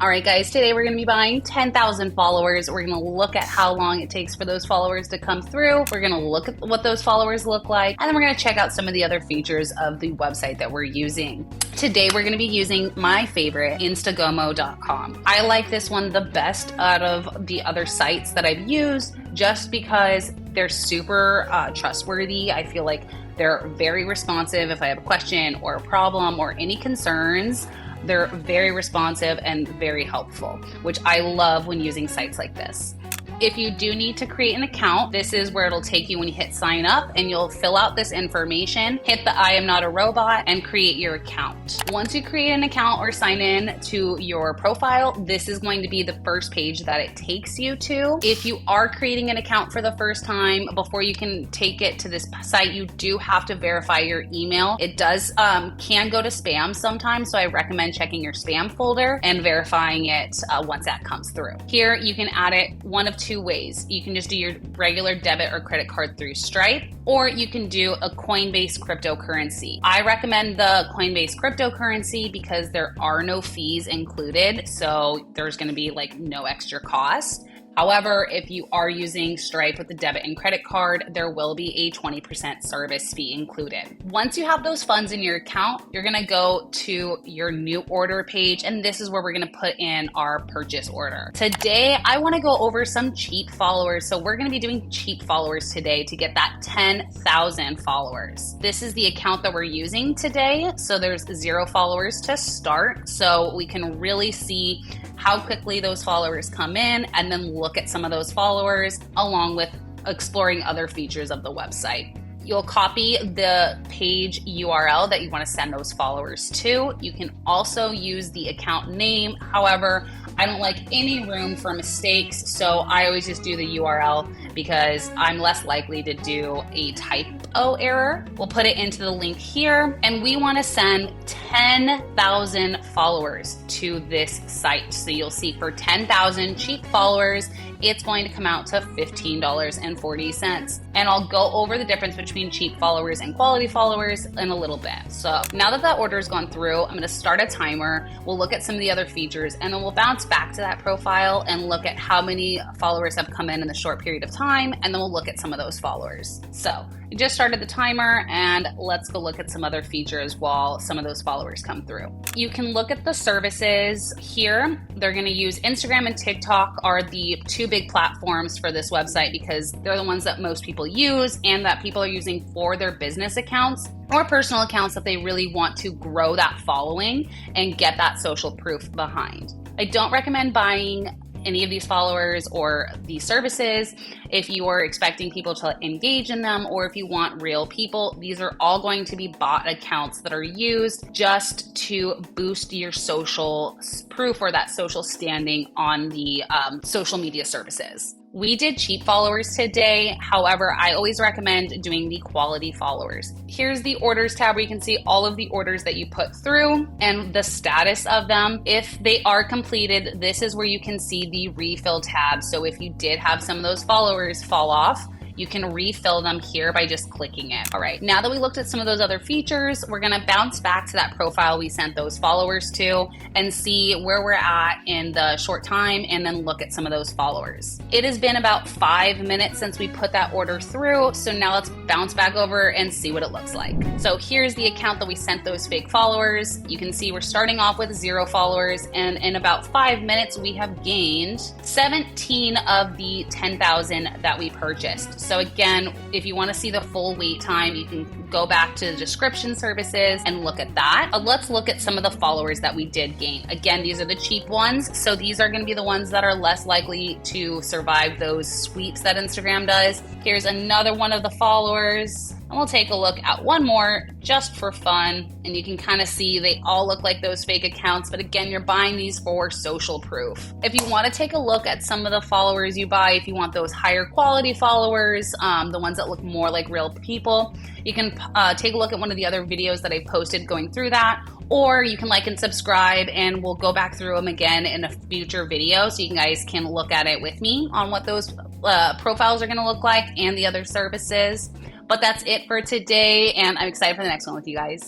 All right, guys, today we're going to be buying 10,000 followers. We're going to look at how long it takes for those followers to come through. We're going to look at what those followers look like, and then we're going to check out some of the other features of the website that we're using. Today, we're going to be using my favorite, Instagomo.com. I like this one the best out of the other sites that I've used just because they're super trustworthy. I feel like they're very responsive if I have a question or a problem or any concerns. They're very responsive and very helpful, which I love when using sites like this. If you do need to create an account, this is where it'll take you when you hit sign up, and you'll fill out this information, hit the I am not a robot, and create your account. Once you create an account or sign in to your profile, this is going to be the first page that it takes you to. If you are creating an account for the first time, before you can take it to this site, you do have to verify your email. It does can go to spam sometimes, so I recommend checking your spam folder and verifying it once that comes through. Here, you can add it one of two ways. You can just do your regular debit or credit card through Stripe, or you can do a Coinbase cryptocurrency. I recommend the Coinbase cryptocurrency because there are no fees included, so there's going to be like no extra cost. However, if you are using Stripe with the debit and credit card, there will be a 20% service fee included. Once you have those funds in your account, you're gonna go to your new order page, and this is where we're gonna put in our purchase order. Today, I wanna go over some cheap followers. So we're gonna be doing cheap followers today to get that 10,000 followers. This is the account that we're using today. So there's 0 followers to start. So we can really see how quickly those followers come in, and then look at some of those followers along with exploring other features of the website. You'll copy the page URL that you want to send those followers to. You can also use the account name. However, I don't like any room for mistakes, so I always just do the URL because I'm less likely to do a typo error. We'll put it into the link here, and we want to send 10,000 followers to this site. So you'll see for 10,000 cheap followers, it's going to come out to $15.40. And I'll go over the difference between cheap followers and quality followers in a little bit. So now that order's gone through, I'm gonna start a timer. We'll look at some of the other features, and then we'll bounce back to that profile and look at how many followers have come in the short period of time, and then we'll look at some of those followers. So we just started the timer, and let's go look at some other features while some of those followers come through. You can look at the services here. They're gonna use Instagram and TikTok are the two big platforms for this website because they're the ones that most people use and that people are using for their business accounts or personal accounts that they really want to grow that following and get that social proof behind. I don't recommend buying any of these followers or these services if you are expecting people to engage in them, or if you want real people. These are all going to be bot accounts that are used just to boost your social proof or that social standing on the social media services. We did cheap followers today. However, I always recommend doing the quality followers. Here's the orders tab where you can see all of the orders that you put through and the status of them. If they are completed, this is where you can see the refill tab. So if you did have some of those followers fall off, you can refill them here by just clicking it. All right, now that we looked at some of those other features, we're gonna bounce back to that profile we sent those followers to and see where we're at in the short time, and then look at some of those followers. It has been about 5 minutes since we put that order through, so now let's bounce back over and see what it looks like. So here's the account that we sent those fake followers. You can see we're starting off with 0 followers, and in about 5 minutes, we have gained 17 of the 10,000 that we purchased. So again, if you want to see the full wait time, you can go back to the description services and look at that. Let's look at some of the followers that we did gain. Again, these are the cheap ones. So these are going to be the ones that are less likely to survive those sweeps that Instagram does. Here's another one of the followers. And we'll take a look at one more just for fun. And you can kind of see they all look like those fake accounts. But again, you're buying these for social proof. If you want to take a look at some of the followers you buy, if you want those higher quality followers, the ones that look more like real people, you can take a look at one of the other videos that I posted going through that. Or you can like and subscribe, and we'll go back through them again in a future video so you guys can look at it with me on what those profiles are going to look like and the other services. But that's it for today, and I'm excited for the next one with you guys.